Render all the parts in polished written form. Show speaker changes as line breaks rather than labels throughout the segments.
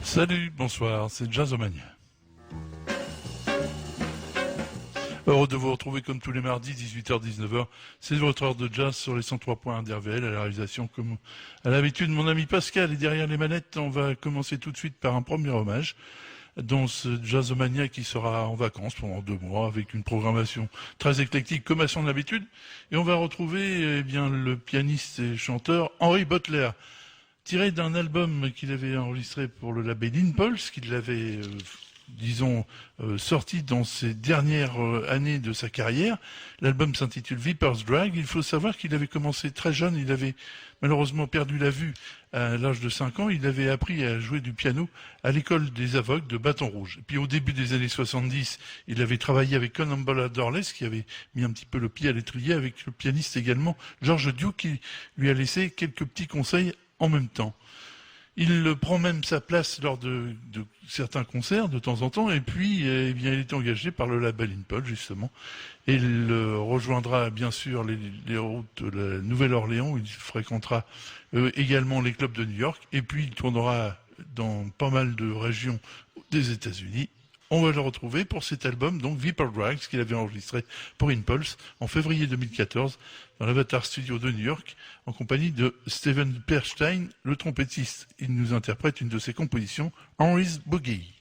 Salut, bonsoir, c'est Jazzomania. Heureux de vous retrouver comme tous les mardis, 18h-19h. C'est votre heure de jazz sur les 103.1 d'RVL, à la réalisation comme à l'habitude. Mon ami Pascal est derrière les manettes. On va commencer tout de suite par un premier hommage dans ce Jazzomania qui sera en vacances pendant 2 mois avec une programmation très éclectique comme à son habitude. Et on va retrouver le pianiste et chanteur Henry Butler, tiré d'un album qu'il avait enregistré pour le label Impulse, qu'il avait, sorti dans ses dernières années de sa carrière. L'album s'intitule Viper's Drag. Il faut savoir qu'il avait commencé très jeune, il avait malheureusement perdu la vue à l'âge de 5 ans. Il avait appris à jouer du piano à l'école des aveugles de Bâton Rouge. Et puis au début des années 70, il avait travaillé avec Cannonball Adderley, qui avait mis un petit peu le pied à l'étrier, avec le pianiste également George Duke, qui lui a laissé quelques petits conseils en même temps. Il prend même sa place lors de certains concerts de temps en temps, et puis il est engagé par le label Impulse justement, et il rejoindra bien sûr les routes de la Nouvelle-Orléans, où il fréquentera également les clubs de New York, et puis il tournera dans pas mal de régions des États-Unis. On va le retrouver pour cet album, donc Viper's Drag, qu'il avait enregistré pour Impulse en février 2014 dans l'Avatar Studio de New York, en compagnie de Steven Perstein, le trompettiste. Il nous interprète une de ses compositions, Henry's Boogie.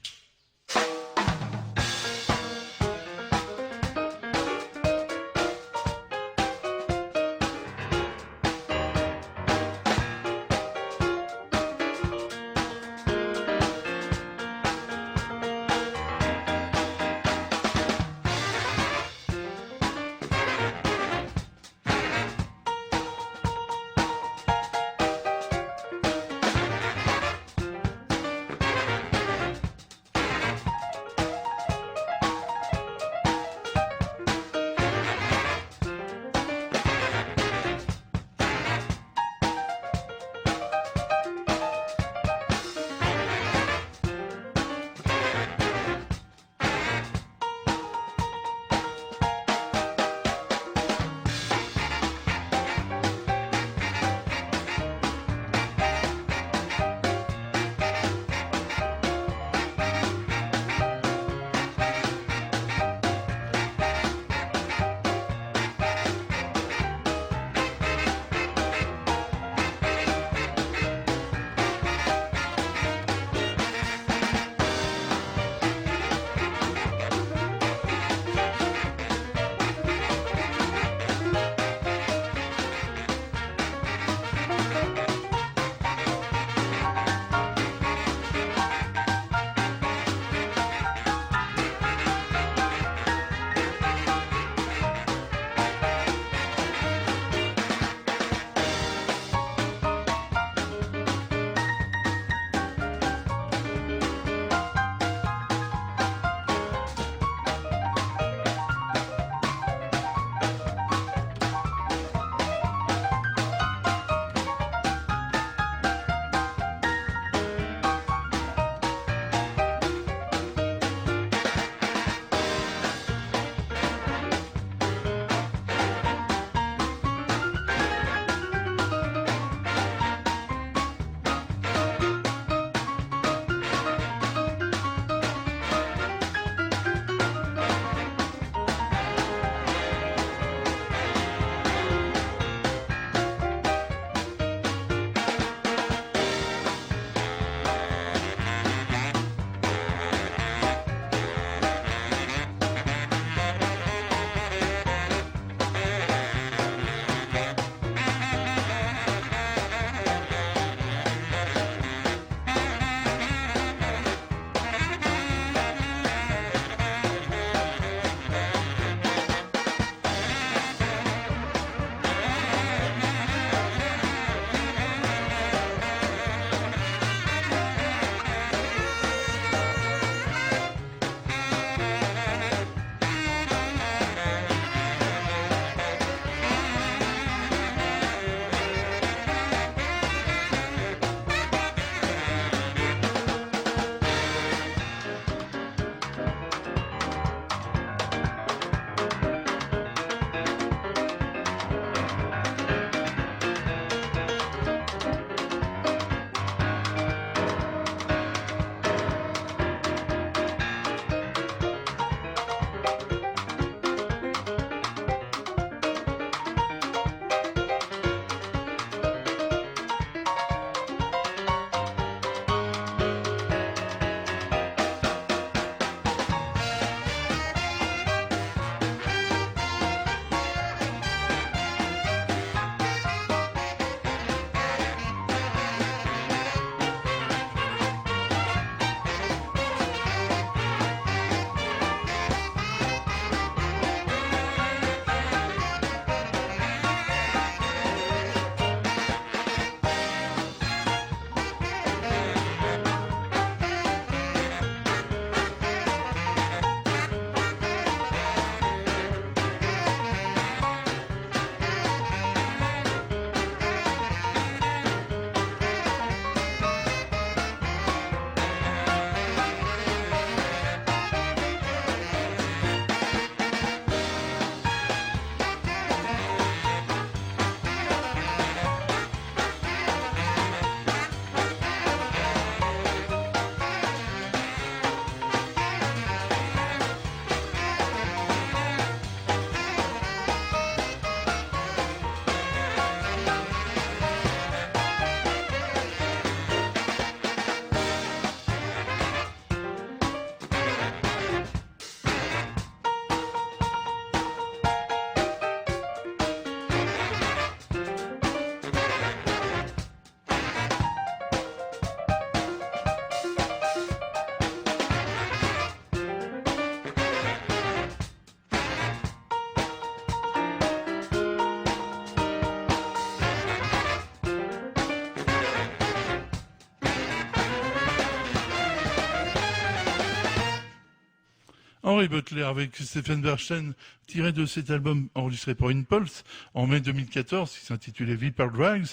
Henry Butler avec Stephen Bernstein, tiré de cet album enregistré pour Impulse en mai 2014, qui s'intitulait Viper Drags.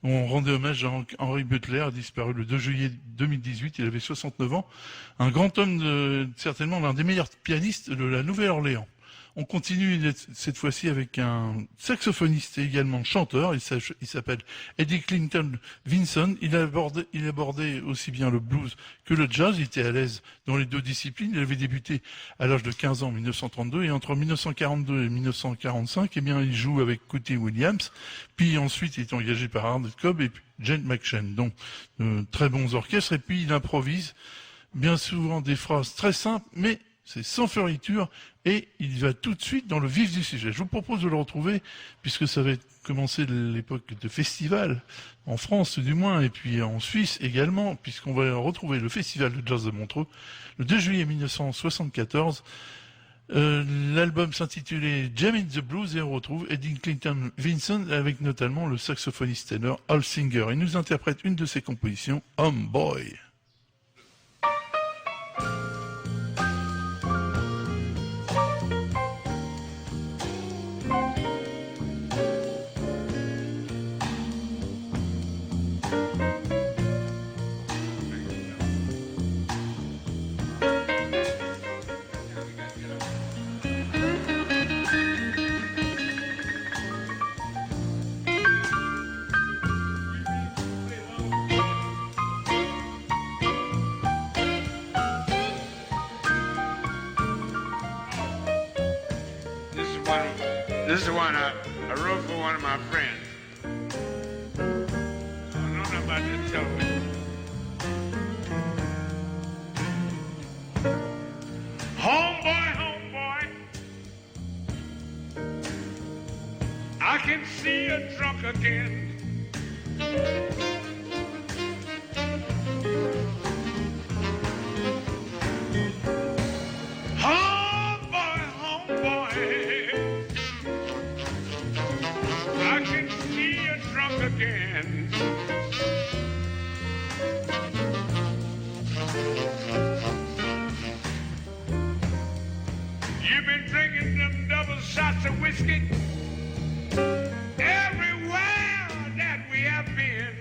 On rendait hommage à Henry Butler, disparu le 2 juillet 2018, il avait 69 ans. Un grand homme, certainement l'un des meilleurs pianistes de la Nouvelle-Orléans. On continue cette fois-ci avec un saxophoniste et également chanteur. Il s'appelle Eddie Clinton Vinson. Il abordait aussi bien le blues que le jazz. Il était à l'aise dans les deux disciplines. Il avait débuté à l'âge de 15 ans en 1932 et entre 1942 et 1945, eh bien, il joue avec Cootie Williams. Puis ensuite, il est engagé par Art Cobb et puis Jane McShane. Donc, très bons orchestres. Et puis, il improvise bien souvent des phrases très simples, mais c'est sans fleuriture et il va tout de suite dans le vif du sujet. Je vous propose de le retrouver puisque ça va commencer l'époque de festival, en France du moins, et puis en Suisse également, puisqu'on va retrouver le festival de jazz de Montreux le 2 juillet 1974. L'album s'intitulait Jam in the Blues et on retrouve Eddie Clinton Vinson avec notamment le saxophoniste ténor Al Singer. Il nous interprète une de ses compositions, Homeboy.
This is one I wrote for one of my friends. I don't know about this television. Homeboy, homeboy, I can see you drunk again. Homeboy, homeboy, I can see you drunk again. You've been drinking them double shots of whiskey everywhere that we have been.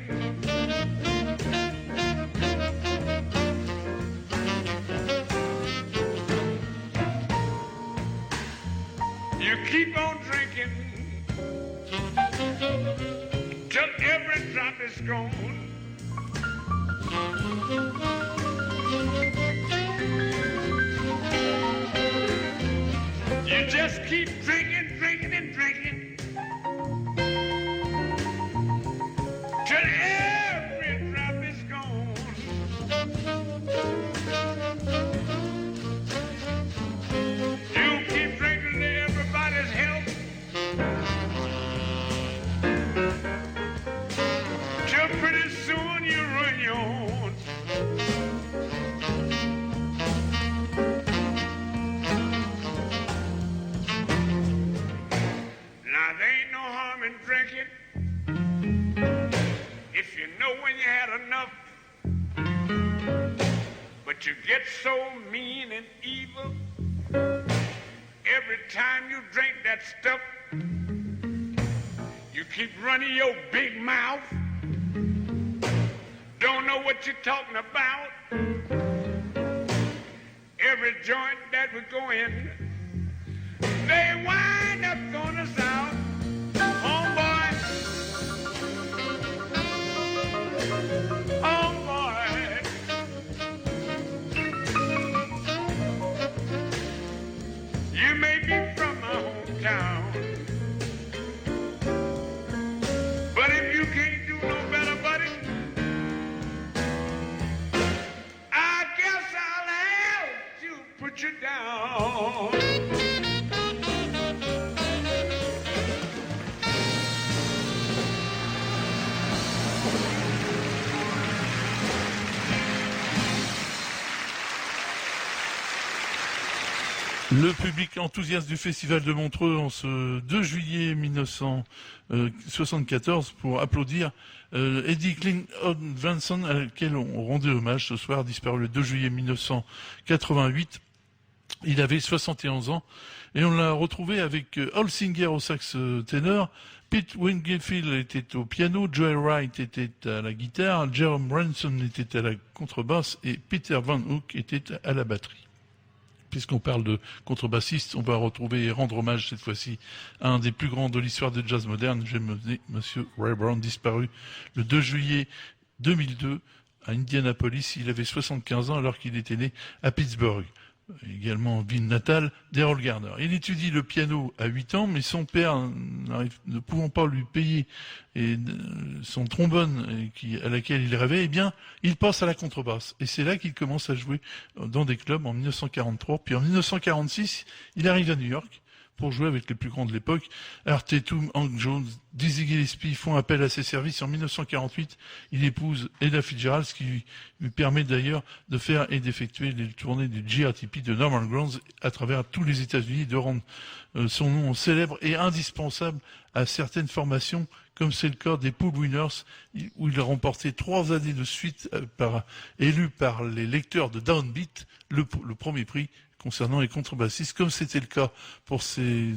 You keep on drinking till every drop is gone. You just keep drinking, drinking, and drinking till every drop is gone. You keep drinking to everybody's health till pretty soon you ruin your own. Now there ain't no harm in drinking if you know when you had enough. But you get so mean and evil every time you drink that stuff. You keep running your big mouth. Don't know what you're talking about. Every joint that we go in, they wind up throwing us out. Homeboy, homeboy, you may be from my hometown, but if you can't do no better, buddy, I guess I'll have to put you down.
Le public enthousiaste du Festival de Montreux en ce 2 juillet 1974 pour applaudir Eddie Clinton Vinson, à lequel on rendait hommage ce soir, disparu le 2 juillet 1988 Il avait 71 ans et on l'a retrouvé avec Al Singer au sax ténor, Pete Wingfield était au piano, Joel Wright était à la guitare, Jerome Ransom était à la contrebasse et Peter Van Hook était à la batterie. Puisqu'on parle de contrebassiste, on va retrouver et rendre hommage cette fois-ci à un des plus grands de l'histoire de jazz moderne, j'ai mené Monsieur Ray Brown, disparu le 2 juillet 2002 à Indianapolis. Il avait 75 ans alors qu'il était né à Pittsburgh. Également ville natale d'Errol Garner. Il étudie le piano à 8 ans, mais son père, ne pouvant pas lui payer son trombone à laquelle il rêvait, eh bien, il passe à la contrebasse. Et c'est là qu'il commence à jouer dans des clubs en 1943. Puis en 1946, il arrive à New York pour jouer avec les plus grands de l'époque. Art Tatum, Hank Jones, Dizzy Gillespie font appel à ses services. En 1948, il épouse Ella Fitzgerald, ce qui lui permet d'ailleurs de faire et d'effectuer les tournées du GRTP de Norman Granz à travers tous les États-Unis, de rendre son nom célèbre et indispensable à certaines formations, comme c'est le cas des Pool Winners, où il a remporté 3 années de suite, élu par les lecteurs de Downbeat, le premier prix concernant les contrebassistes, comme c'était le cas pour ses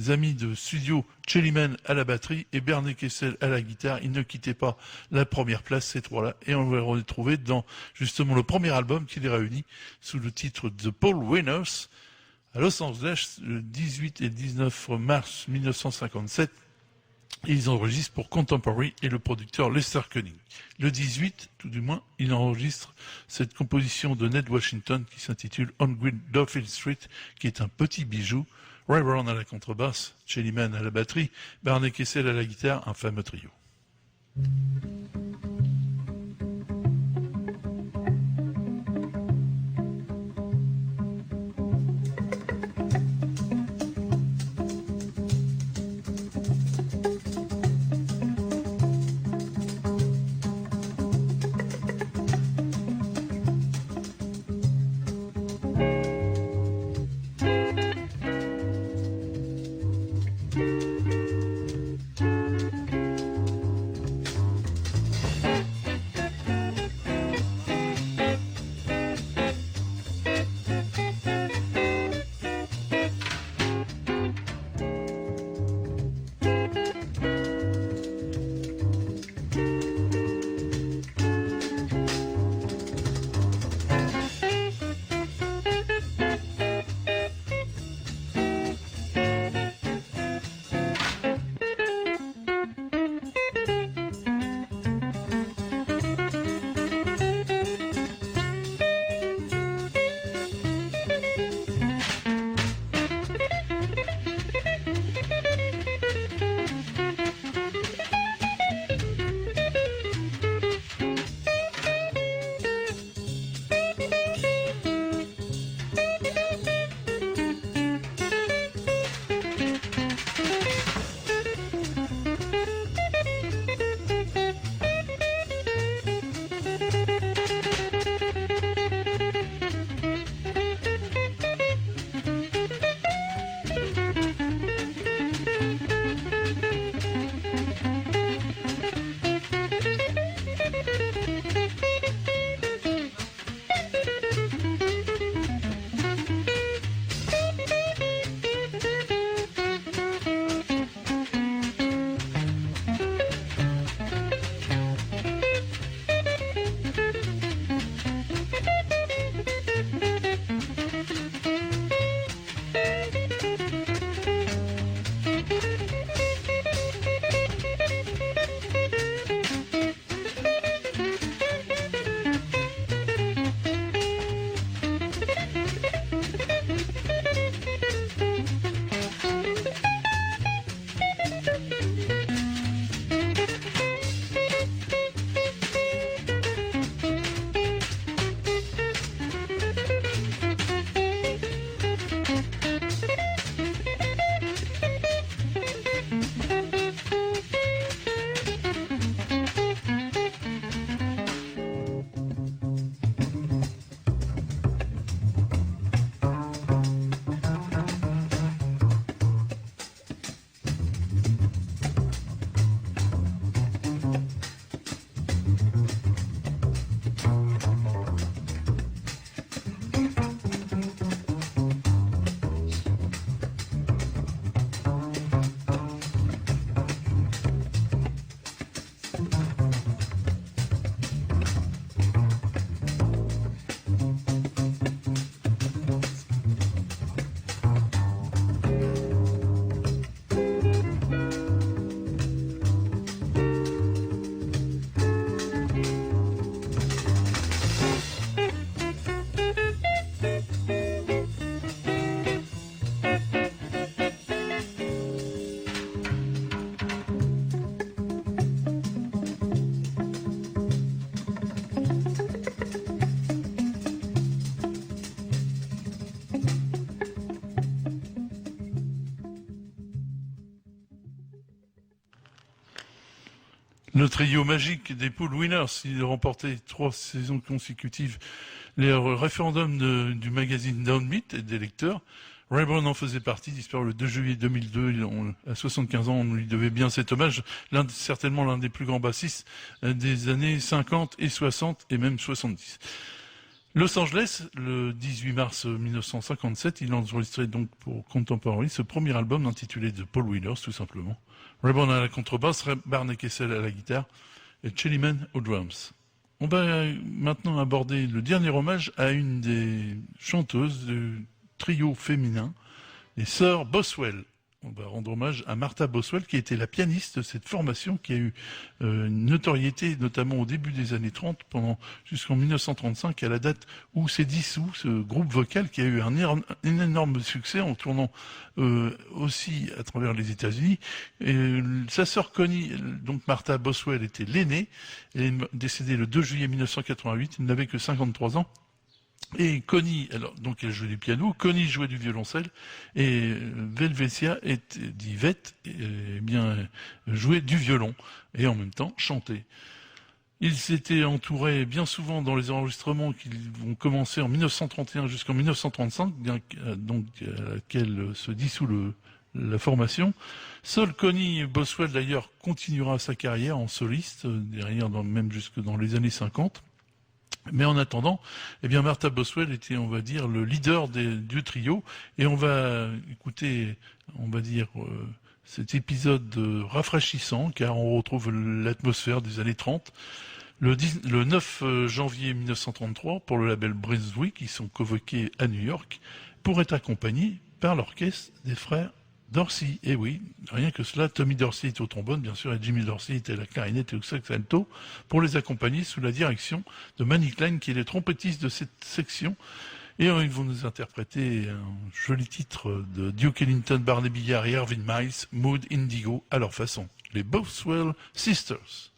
amis de studio Chellyman à la batterie et Bernie Kessel à la guitare. Ils ne quittaient pas la première place, ces trois-là, et on va les retrouver dans justement le premier album qui les réunit sous le titre The Paul Winners à Los Angeles le 18 et 19 mars 1957. Et ils enregistrent pour Contemporary et le producteur Lester Cunning. Le 18, tout du moins, il enregistre cette composition de Ned Washington qui s'intitule On Green Duffield Street, qui est un petit bijou. Ray Brown à la contrebasse, Chellyman à la batterie, Barney Kessel à la guitare, un fameux trio. Le trio magique des Paul Winners, il a remporté 3 saisons consécutives les référendums du magazine Downbeat et des lecteurs. Rayburn en faisait partie, disparu le 2 juillet 2002, à 75 ans, on lui devait bien cet hommage, certainement l'un des plus grands bassistes des années 50 et 60 et même 70. Los Angeles, le 18 mars 1957, il enregistrait donc pour Contemporary ce premier album intitulé The Paul Winners, tout simplement. Rayburn à la contrebasse, Barney Kessel à la guitare et Chellyman aux drums. On va maintenant aborder le dernier hommage à une des chanteuses du trio féminin, les sœurs Boswell. On va rendre hommage à Martha Boswell, qui était la pianiste de cette formation, qui a eu une notoriété, notamment au début des années 30, jusqu'en 1935, à la date où s'est dissous ce groupe vocal, qui a eu un énorme succès en tournant aussi à travers les États-Unis. Et sa sœur Connie, donc Martha Boswell, était l'aînée. Elle est décédée le 2 juillet 1988. Elle n'avait que 53 ans. Et Connie, alors, donc elle jouait du piano, Connie jouait du violoncelle, et Velvetia, dit Vette, jouait du violon, et en même temps chantait. Ils s'étaient entourés bien souvent dans les enregistrements qui vont commencer en 1931 jusqu'en 1935, donc à laquelle se dissout la formation. Seul Connie Boswell, d'ailleurs, continuera sa carrière en soliste, derrière, même jusque dans les années 50. Mais en attendant, eh bien Martha Boswell était, on va dire, le leader du trio, et on va écouter, on va dire, cet épisode rafraîchissant, car on retrouve l'atmosphère des années 30. Le 9 janvier 1933, pour le label Brunswick, ils sont convoqués à New York pour être accompagnés par l'orchestre des frères Dorsey. Et oui, rien que cela, Tommy Dorsey était au trombone, bien sûr, et Jimmy Dorsey était à la clarinette et au sax alto, pour les accompagner sous la direction de Manny Klein, qui est le trompettiste de cette section. Et ils vont nous interpréter un joli titre de Duke Ellington, Barney Billard et Irving Miles, Mood Indigo, à leur façon. Les Boswell Sisters.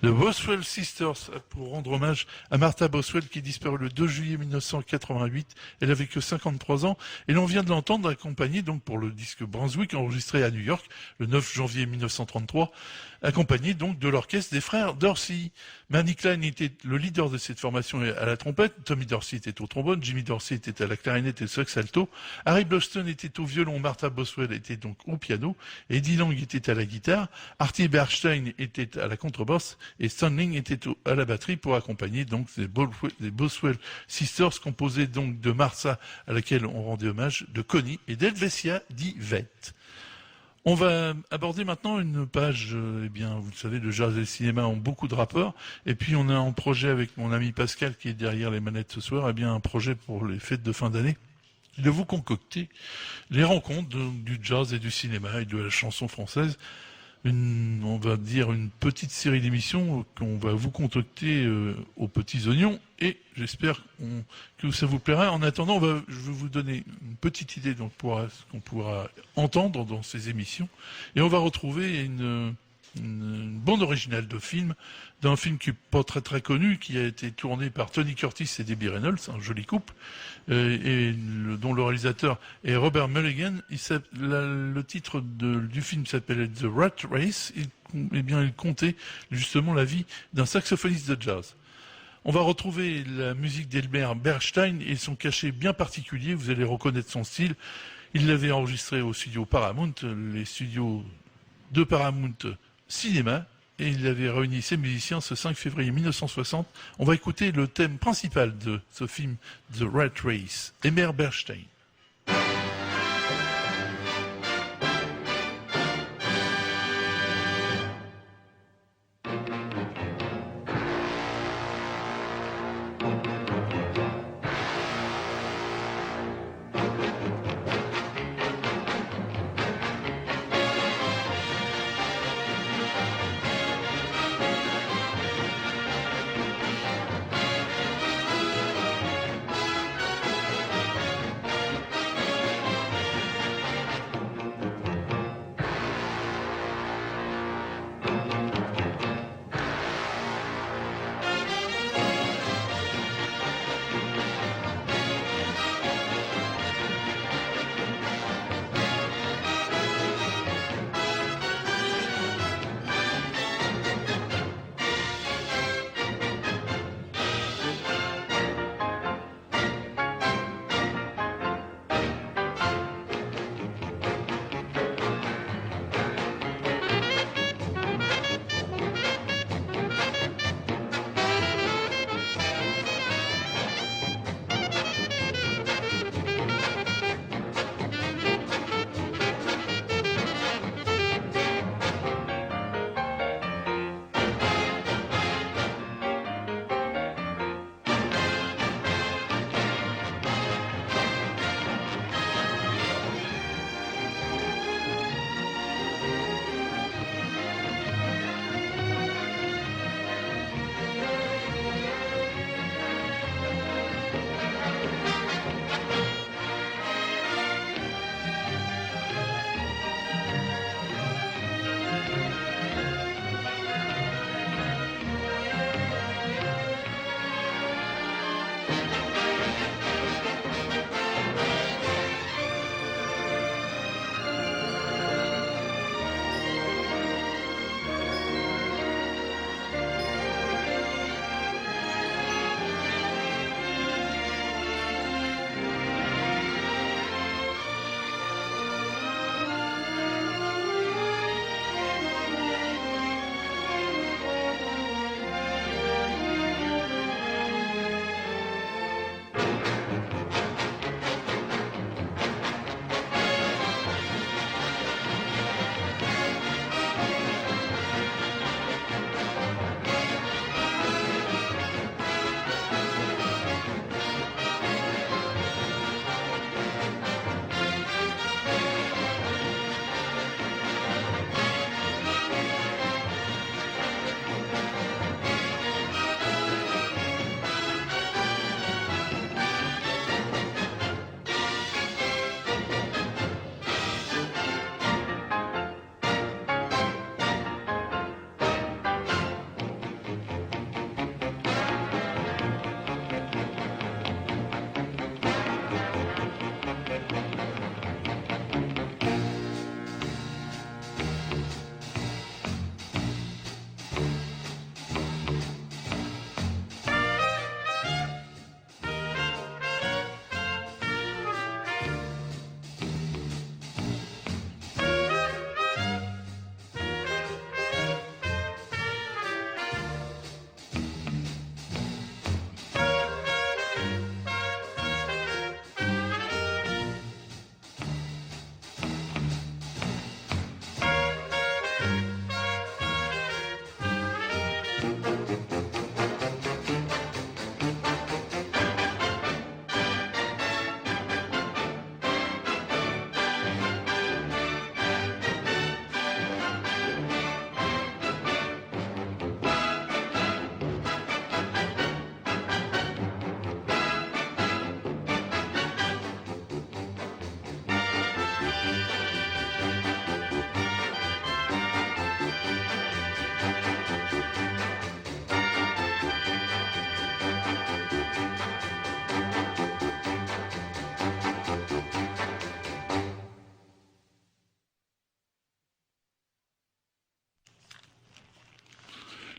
The Boswell Sisters, pour rendre hommage à Martha Boswell qui disparut le 2 juillet 1988. Elle avait que 53 ans et l'on vient de l'entendre accompagnée donc pour le disque Brunswick enregistré à New York le 9 janvier 1933, accompagnée donc de l'orchestre des frères Dorsey. Manny Klein était le leader de cette formation à la trompette, Tommy Dorsey était au trombone, Jimmy Dorsey était à la clarinette et au sax alto, Harry Boston était au violon, Martha Boswell était donc au piano, Eddie Lang était à la guitare, Artie Bernstein était à la contrebasse et Stan Ling était à la batterie pour accompagner donc les Boswell Sisters composées donc de Martha à laquelle on rendait hommage, de Connie et d'Helvetia d'Yvette. On va aborder maintenant une page, eh bien, vous le savez, le jazz et le cinéma ont beaucoup de rapports. Et puis, on a un projet avec mon ami Pascal qui est derrière les manettes ce soir, eh bien, un projet pour les fêtes de fin d'année, de vous concocter les rencontres du jazz et du cinéma et de la chanson française. On va dire une petite série d'émissions qu'on va vous concocter aux petits oignons et j'espère que ça vous plaira. En attendant, je vais vous donner une petite idée donc pour ce qu'on pourra entendre dans ces émissions et on va retrouver une bande originale de film, d'un film qui n'est pas très très connu, qui a été tourné par Tony Curtis et Debbie Reynolds, un joli couple, dont le réalisateur est Robert Mulligan. Le titre du film s'appelait The Rat Race. Il comptait justement la vie d'un saxophoniste de jazz. On va retrouver la musique d'Elmer Bernstein et son cachet bien particulier, vous allez reconnaître son style. Il l'avait enregistré au studio Paramount, les studios de Paramount Cinéma, et il avait réuni ses musiciens ce 5 février 1960. On va écouter le thème principal de ce film, The Rat Race, Elmer Bernstein.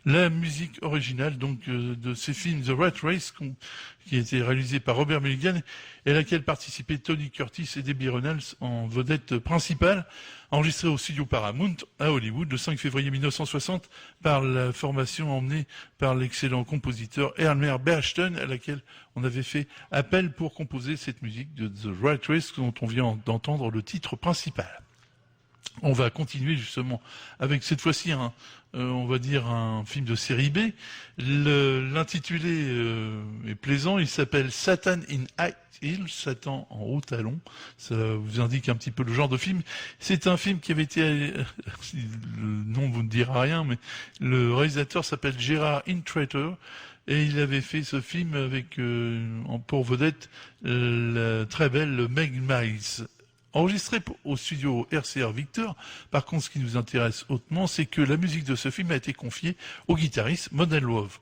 la musique originale donc de ces films The Rat Race qui a été réalisé par Robert Mulligan et à laquelle participaient Tony Curtis et Debbie Reynolds en vedette principale, enregistrée au studio Paramount à Hollywood le 5 février 1960 par la formation emmenée par l'excellent compositeur Elmer Bernstein, à laquelle on avait fait appel pour composer cette musique de The Rat Race dont on vient d'entendre le titre principal. On va continuer justement avec cette fois-ci on va dire un film de série B. L'intitulé est plaisant, il s'appelle Satan in High Heels, Satan en haut talon. Ça vous indique un petit peu le genre de film. C'est un film qui avait été, le nom vous ne dira rien, mais le réalisateur s'appelle Gerard Intrater. Et il avait fait ce film avec pour vedette la très belle Meg Miles. Enregistré au studio RCR Victor. Par contre, ce qui nous intéresse hautement, c'est que la musique de ce film a été confiée au guitariste Modern Love.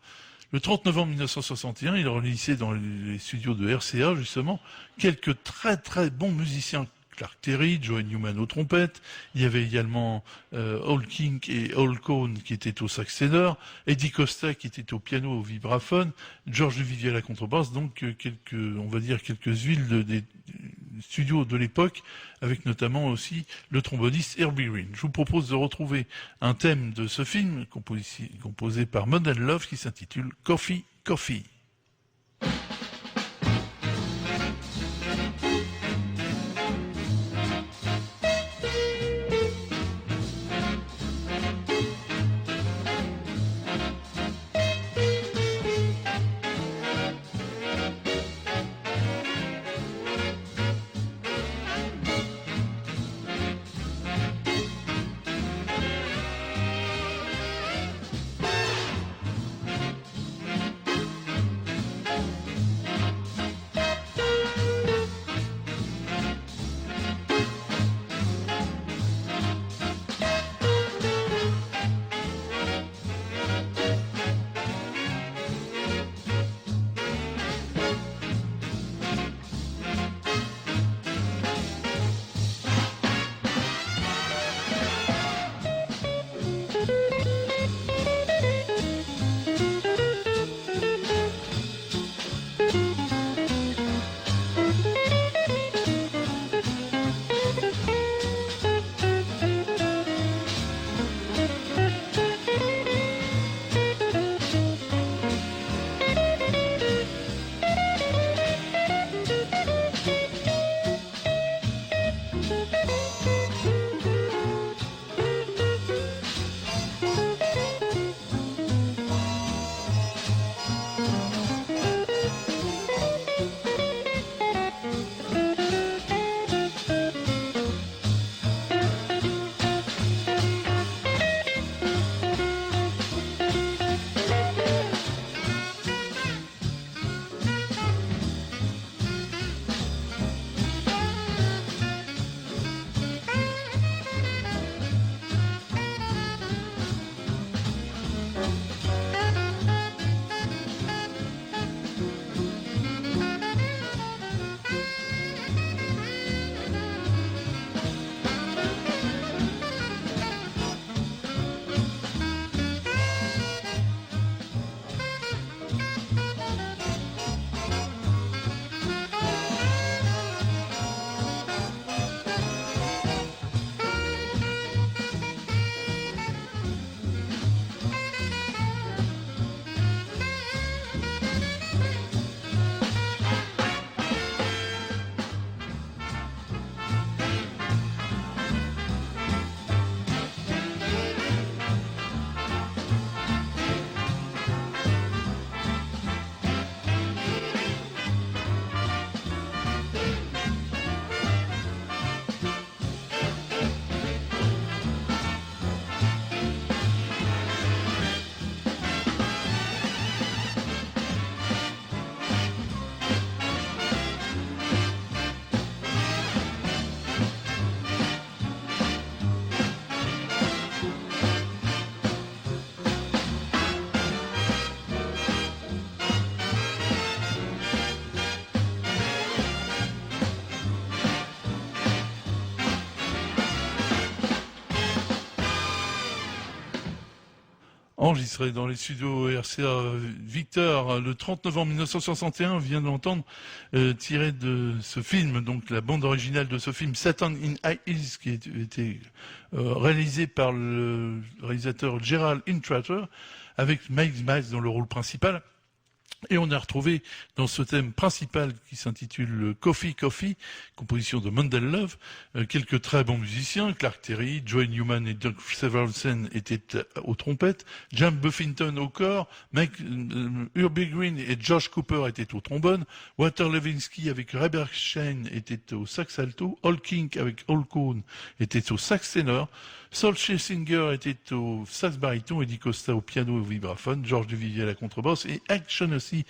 Le 30 novembre 1961, il réunissait dans les studios de RCA, justement, quelques très très bons musiciens. Clark Terry, Joey Newman aux trompettes, il y avait également Al King et Al Cohn qui étaient au sax ténor, Eddie Costa qui était au piano, au vibraphone, George Duvivier à la contrebasse, donc quelques huiles des studios de l'époque, avec notamment aussi le tromboniste Herbie Green. Je vous propose de retrouver un thème de ce film composé par Modern Love qui s'intitule Coffee, Coffee. enregistré dans les studios RCA Victor le 30 novembre 1961, vient de l'entendre, tiré de ce film, donc la bande originale de ce film Satan in High qui a été réalisé par le réalisateur Gerald Intrater, avec Mike Miles dans le rôle principal. Et on a retrouvé dans ce thème principal qui s'intitule Coffee Coffee, composition de Mundell Love, quelques très bons musiciens. Clark Terry, Joey Newman et Doug Severinsen étaient aux trompettes, Jim Buffington au corps, Herbie Green et Josh Cooper étaient au trombone, Walter Levinsky avec Rebecca Shane était au sax alto, Al Kink avec Al Cohn était au sax ténor, Saul Schlesinger était au sax baryton, Eddie Costa au piano et au vibraphone, Georges Duvivier à la contrebasse et Action aussi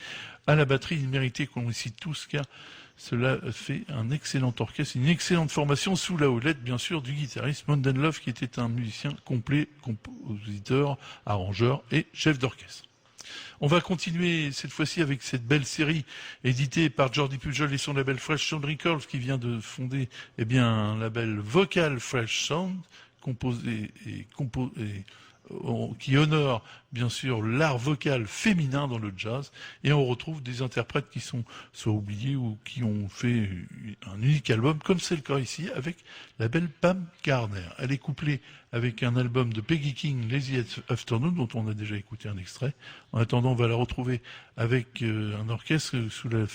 à la batterie. Il méritait qu'on les cite tous car cela fait un excellent orchestre, une excellente formation sous la houlette bien sûr du guitariste Mundell Love qui était un musicien complet, compositeur, arrangeur et chef d'orchestre. On va continuer cette fois-ci avec cette belle série éditée par Jordi Pujol et son label Fresh Sound Records qui vient de fonder un label vocal Fresh Sound qui honore bien sûr l'art vocal féminin dans le jazz, et on retrouve des interprètes qui sont soit oubliés ou qui ont fait un unique album, comme c'est le cas ici avec la belle Pam Garner. Elle est couplée avec un album de Peggy King, Lazy Afternoon, dont on a déjà écouté un extrait. En attendant, on va la retrouver avec un orchestre sous la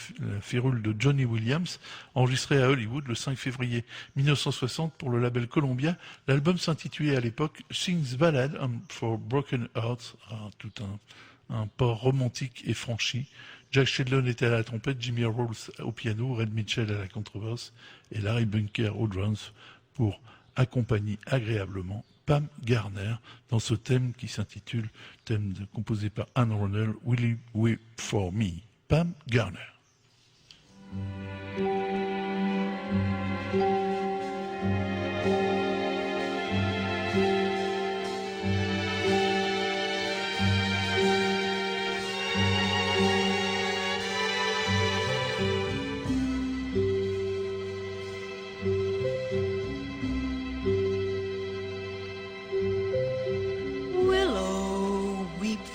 férule de Johnny Williams, enregistré à Hollywood le 5 février 1960 pour le label Columbia. L'album s'intitulait à l'époque Sings Ballad for Broken Hearts, tout un port romantique et franchi. Jack Shedlon était à la trompette, Jimmy Rolls au piano, Red Mitchell à la contrebasse et Larry Bunker au drums pour accompagner agréablement Pam Garner dans ce thème qui s'intitule, composé par Anne Ronell, Will You Wait For Me. Pam Garner.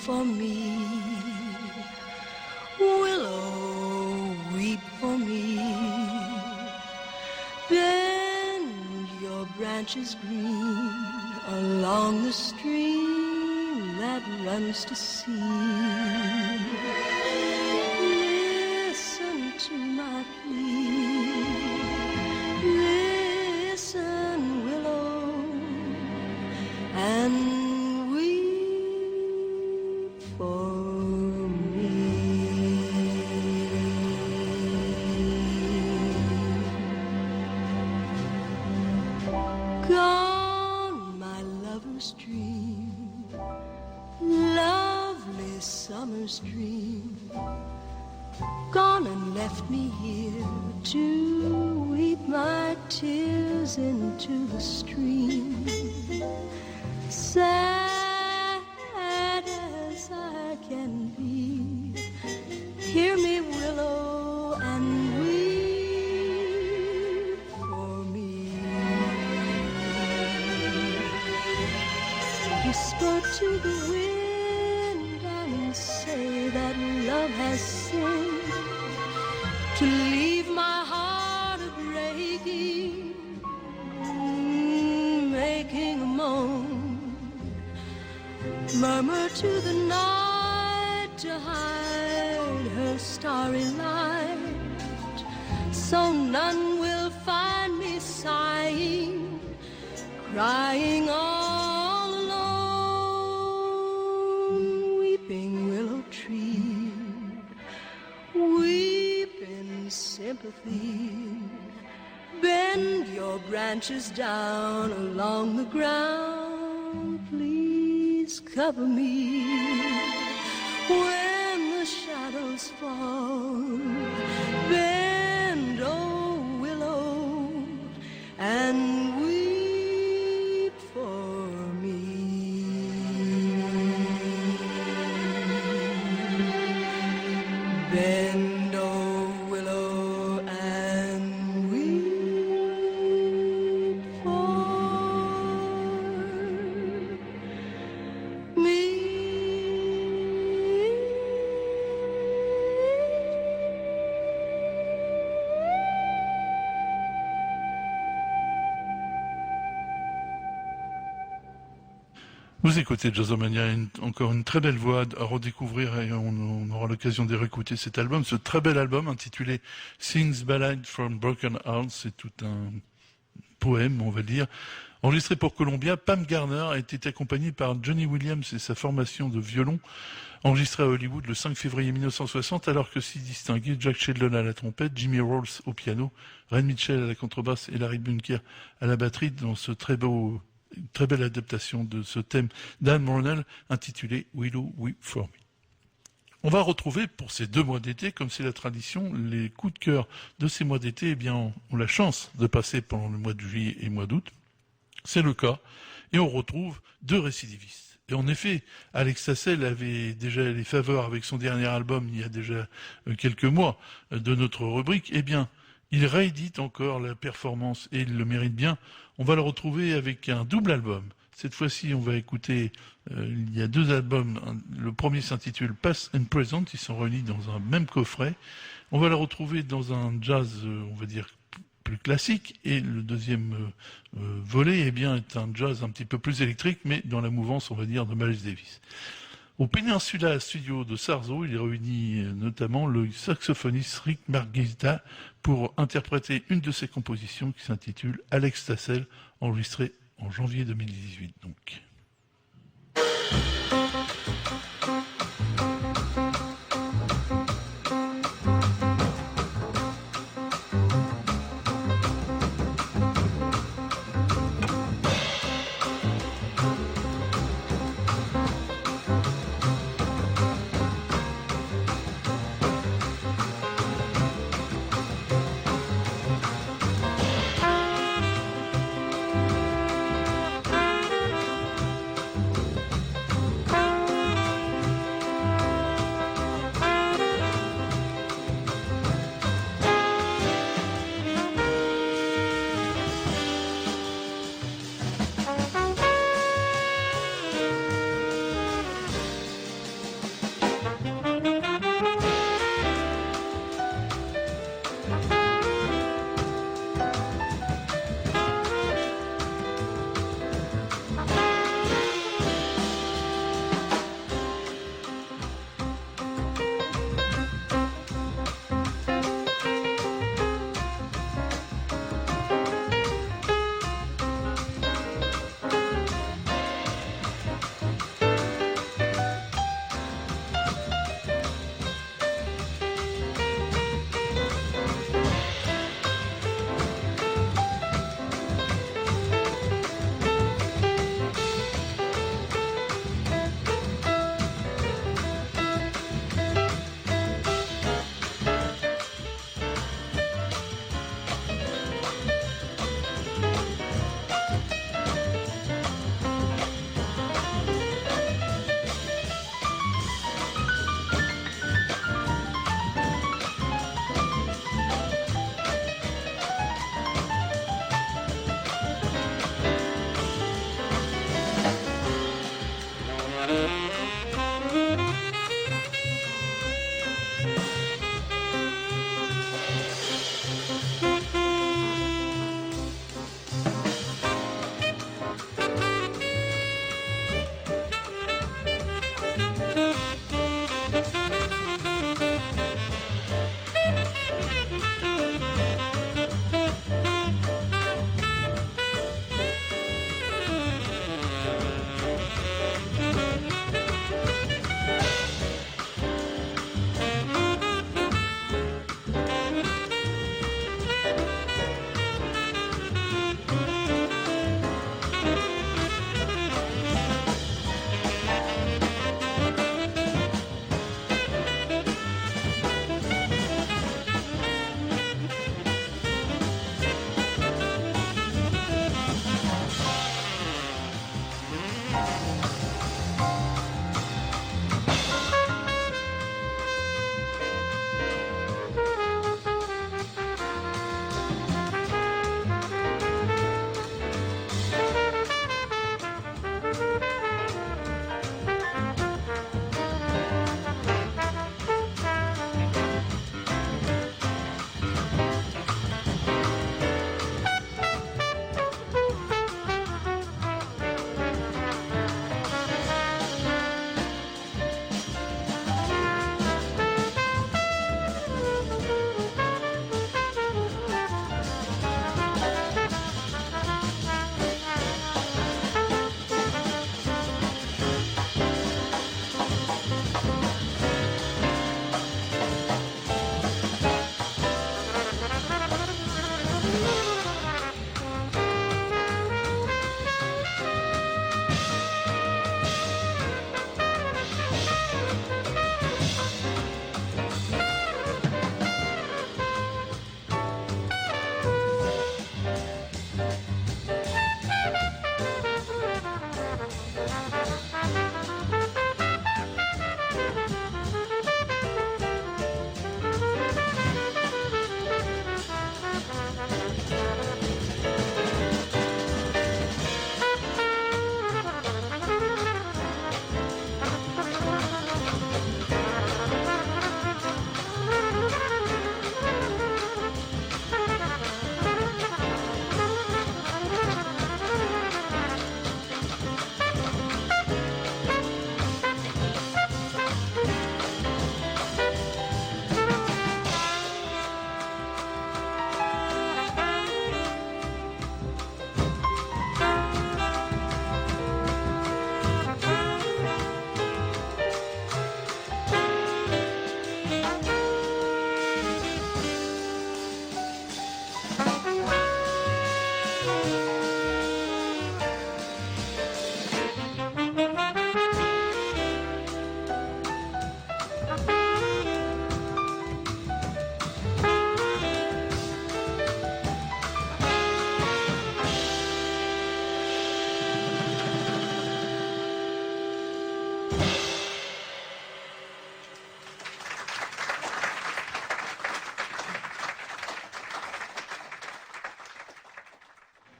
For me, willow, weep for me. Bend your branches green along the stream that runs to sea. Listen to my plea. Listen, willow, and summer's dream, gone and left me here to weep my tears into the stream. Sad as I can be, hear me, willow, and weep for me. Whisper to the wind, say that love has sinned to leave my heart a-breaking, making a moan. Murmur to the night to hide her starry light, so none will find me sighing, crying all alone. Weeping willow tree, weep in sympathy, bend your branches down along the ground, please cover me when the shadows fall. Bend, oh willow, and weep for me. Bend, oh willow, and weep for me.
Vous écoutez Jazzomania, encore une très belle voix à redécouvrir et on aura l'occasion de réécouter cet album, ce très bel album intitulé Sings Ballad from Broken Hearts. C'est tout un poème, on va dire. Enregistré pour Columbia, Pam Garner a été accompagné par Johnny Williams et sa formation de violon, enregistré à Hollywood le 5 février 1960, alors que s'y distinguaient Jack Shedlon à la trompette, Jimmy Rolls au piano, Ren Mitchell à la contrebasse et Larry Bunker à la batterie dans ce très belle adaptation de ce thème d'Anne Brownell intitulé Willow Weep for Me. On va retrouver pour ces 2 mois d'été, comme c'est la tradition, les coups de cœur de ces mois d'été, eh bien, ont la chance de passer pendant le mois de juillet et le mois d'août. C'est le cas. Et on retrouve 2 récidivistes. Et en effet, Alex Tassel avait déjà les faveurs avec son dernier album il y a déjà quelques mois de notre rubrique. Eh bien, il réédite encore la performance et il le mérite bien. On va le retrouver avec un double album. Cette fois-ci, on va écouter, il y a 2 albums. Le premier s'intitule Past and Present. Ils sont réunis dans un même coffret. On va le retrouver dans un jazz, on va dire, plus classique. Et le deuxième volet, eh bien, est un jazz un petit peu plus électrique, mais dans la mouvance, on va dire, de Miles Davis. Au Peninsula Studio de Sarzo, il réunit notamment le saxophoniste Rick Margherita pour interpréter une de ses compositions qui s'intitule Alex Tassel, enregistrée en janvier 2018 donc.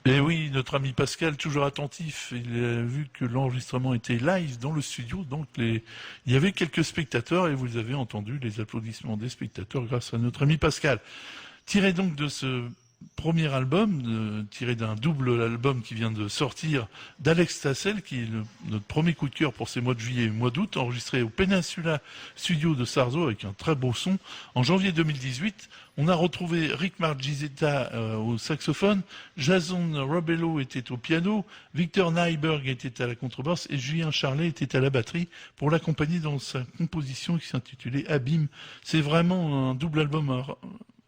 Et oui, notre ami Pascal, toujours attentif, il a vu que l'enregistrement était live dans le studio, donc il y avait quelques spectateurs et vous avez entendu les applaudissements des spectateurs grâce à notre ami Pascal. Tiré donc de ce premier album, tiré d'un double album qui vient de sortir d'Alex Tassel, qui est notre premier coup de cœur pour ces mois de juillet et mois d'août, enregistré au Peninsula Studio de Sarzeau avec un très beau son. En janvier 2018, on a retrouvé Rick Margizetta au saxophone, Jason Robello était au piano, Victor Nyberg était à la contrebasse et Julien Charlet était à la batterie pour l'accompagner dans sa composition qui s'intitulait Abîme. C'est vraiment un double album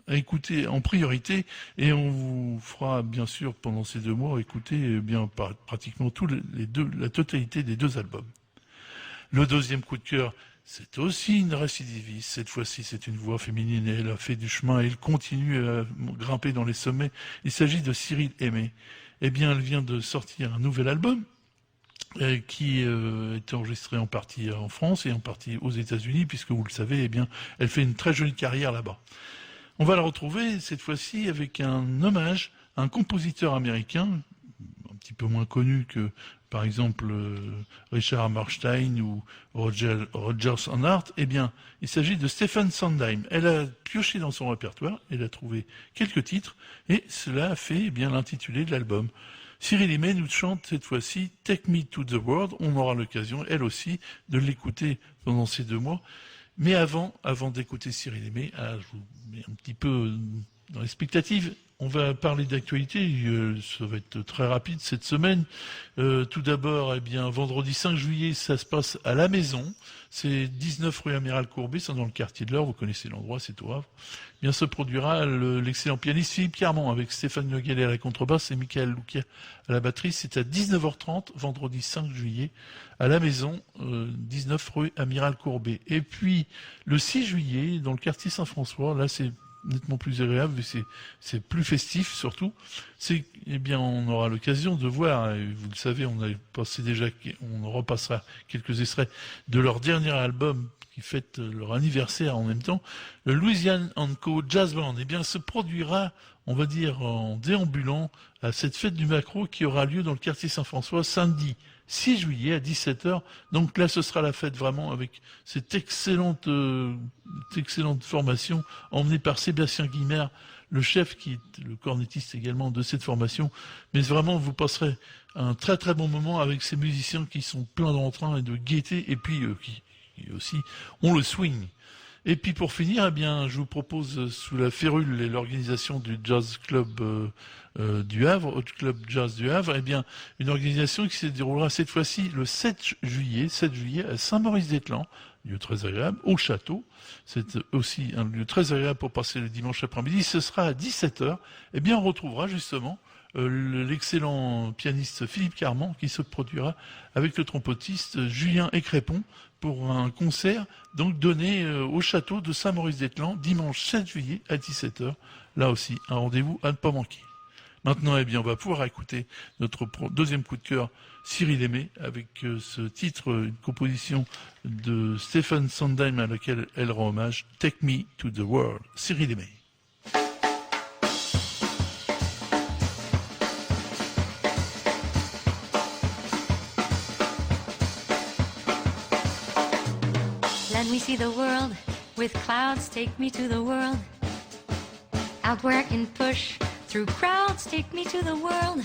à écouter en priorité et on vous fera bien sûr pendant ces 2 mois écouter bien pratiquement la totalité des 2 albums. Le deuxième coup de cœur, c'est aussi une récidiviste. Cette fois-ci, c'est une voix féminine et elle a fait du chemin et elle continue à grimper dans les sommets. Il s'agit de Cyril Aimé. Eh bien, elle vient de sortir un nouvel album qui est enregistré en partie en France et en partie aux États-Unis, puisque vous le savez, eh bien, elle fait une très jolie carrière là-bas. On va la retrouver cette fois-ci avec un hommage à un compositeur américain, un petit peu moins connu que par exemple Richard Hammerstein ou Rodgers and Hart. Eh bien, il s'agit de Stephen Sondheim. Elle a pioché dans son répertoire, elle a trouvé quelques titres et cela a fait bien l'intitulé de l'album. Cyril Aimé nous chante cette fois-ci Take Me to the World. On aura l'occasion, elle aussi, de l'écouter pendant ces 2 mois. Mais avant d'écouter Cyril Aimé, je vous mets un petit peu dans l'expectative. On va parler d'actualité, ça va être très rapide cette semaine. Tout d'abord, eh bien, vendredi 5 juillet, ça se passe à la Maison. C'est 19 rue Amiral Courbet, c'est dans le quartier de l'Or, vous connaissez l'endroit, c'est au Havre. Eh bien, se produira l'excellent pianiste Philippe Carmont avec Stéphane Le Gallais à la contrebasse et Michael Loukia à la batterie. C'est à 19h30, vendredi 5 juillet, à la Maison, 19 rue Amiral Courbet. Et puis, le 6 juillet, dans le quartier Saint-François, là, c'est nettement plus agréable, c'est plus festif surtout. Eh bien, on aura l'occasion de voir, et vous le savez, on repassera quelques extraits de leur dernier album qui fête leur anniversaire en même temps. Le Louisiane & Co Jazz Band, eh bien, se produira, on va dire, en déambulant à cette fête du Macro qui aura lieu dans le quartier Saint-François samedi 6 juillet à 17h. Donc là, ce sera la fête vraiment avec cette excellente formation emmenée par Sébastien Guimard, le chef qui est le cornettiste également de cette formation. Mais vraiment, vous passerez un très très bon moment avec ces musiciens qui sont pleins d'entrain et de gaieté et puis qui aussi ont le swing. Et puis pour finir, eh bien, je vous propose sous la férule et l'organisation du Jazz Club du Havre, Hot Club Jazz du Havre, eh bien, une organisation qui se déroulera cette fois-ci le 7 juillet à Saint-Maurice-d'Étang, lieu très agréable, au château. C'est aussi un lieu très agréable pour passer le dimanche après-midi. Ce sera à 17h. Eh bien, on retrouvera justement l'excellent pianiste Philippe Carmont qui se produira avec le trompettiste Julien Écrépon pour un concert donc donné au château de Saint-Maurice-d'Étang dimanche 7 juillet à 17h. Là aussi, un rendez-vous à ne pas manquer. Maintenant, eh bien, on va pouvoir écouter notre deuxième coup de cœur, Cyril Aimé, avec ce titre, une composition de Stephen Sondheim à laquelle elle rend hommage, Take Me to the World. Cyril Aimé.
Let me see the world with clouds, take me to the world. Out where I can push through crowds, take me to the world.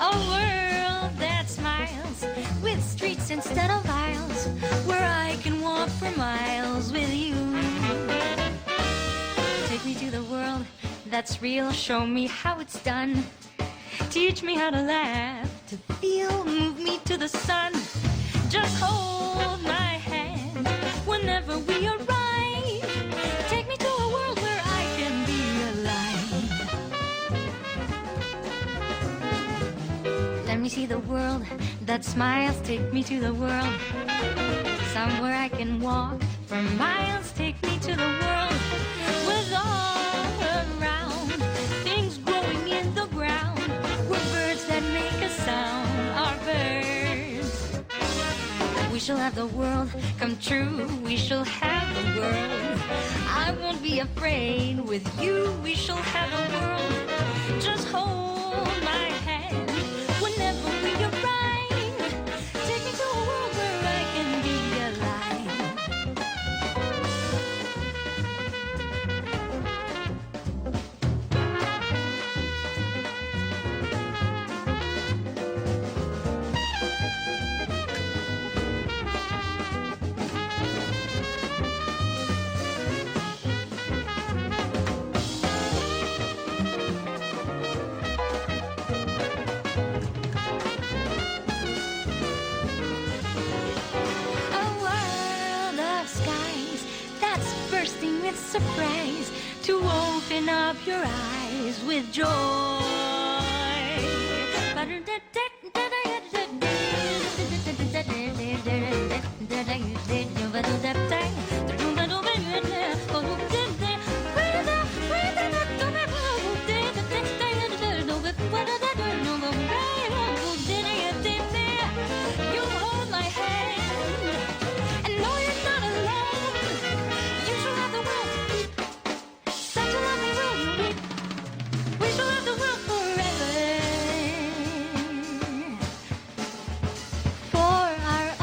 A world that smiles with streets instead of aisles, where I can walk for miles with you. Take me to the world that's real, show me how it's done. Teach me how to laugh, to feel, move me to the sun. Just hold my hand whenever we arrive. Take me to a world where I can be alive. Let me see the world that smiles, take me to the world. Somewhere I can walk for miles, take me to the world. With all around, things growing in the ground. We're birds that make a sound, our birds. We shall have the world come true, we shall have the world. I won't be afraid, with you we shall have the world. Just hold my hand whenever we arrive. Take me to a world where I can be alive. A world of skies that's bursting with surprise, to open up your eyes with joy. You hold my hand and know you're not alone. You shall have the world. Such a lovely world. We shall have the world forever. For our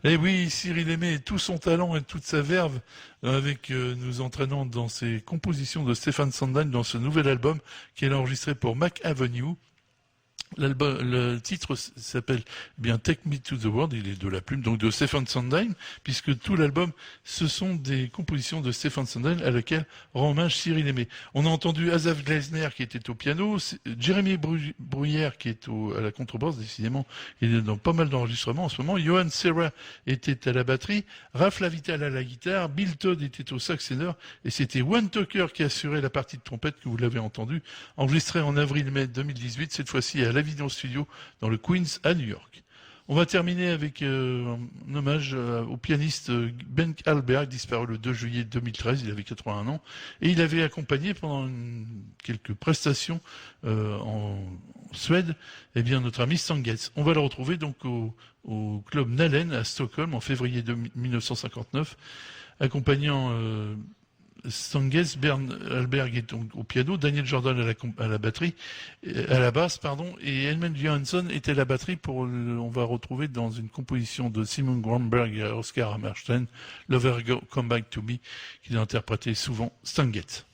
Et oui, Cyril Aimé et tout son talent et toute sa verve avec nous entraînant dans ses compositions de Stephen Sondheim dans ce nouvel album qu'il a enregistré pour Mac Avenue. Le titre s'appelle bien Take Me to the World, il est de la plume donc de Stephen Sondheim, puisque tout l'album ce sont des compositions de Stephen Sondheim à laquelle rend hommage Cyril Aimé. On a entendu Asaf Gleisner qui était au piano, Jérémy Bruyère qui est à la contrebasse, décidément il est dans pas mal d'enregistrements en ce moment, Johan Serra était à la batterie, Raph Lavital à la guitare, Bill Todd était au sax ténor et c'était Wayne Tucker qui assurait la partie de trompette que vous l'avez entendu, enregistré en avril-mai 2018, cette fois-ci à l'Avision Studio dans le Queens à New York. On va terminer avec un hommage au pianiste Ben Hallberg, disparu le 2 juillet 2013, il avait 81 ans, et il avait accompagné pendant quelques prestations en Suède, eh bien notre ami Stan Getz. On va le retrouver donc au club Nalen à Stockholm en février 1959, accompagnant Stan Getz, Bern Hallberg est au piano, Daniel Jordan à la batterie, à la basse, pardon, et Edmund Johansson était à la batterie on va retrouver dans une composition de Simon Grönberg et Oscar Hammerstein, Lover Come Back to Me, qu'il a interprété souvent Stan Getz.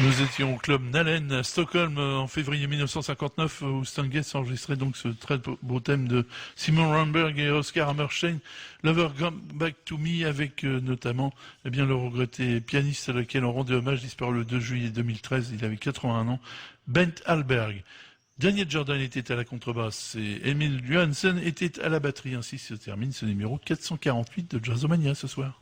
Nous étions au club Nalen à Stockholm en février 1959 où Stan Getz enregistrait donc ce très beau thème de Simon Ramberg et Oscar Hammerstein, Lover Come Back to Me, avec notamment le regretté pianiste à laquelle on rendait hommage, disparu le 2 juillet 2013, il avait 81 ans, Bent Hallberg. Daniel Jordan était à la contrebasse et Emil Johansen était à la batterie. Ainsi se termine ce numéro 448 de Jazzomania ce soir.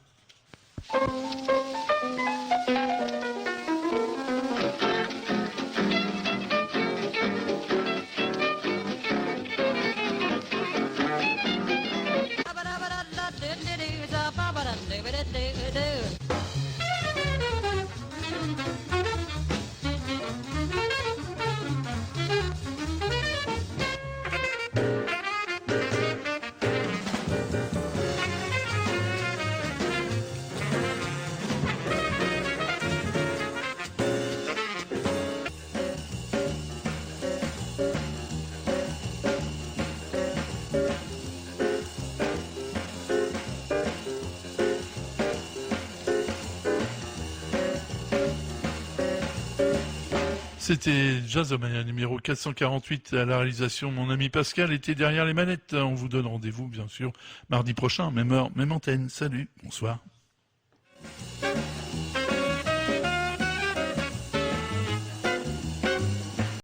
C'était Jazzomania numéro 448 à la réalisation. Mon ami Pascal était derrière les manettes. On vous donne rendez-vous, bien sûr, mardi prochain, même heure, même antenne. Salut, bonsoir.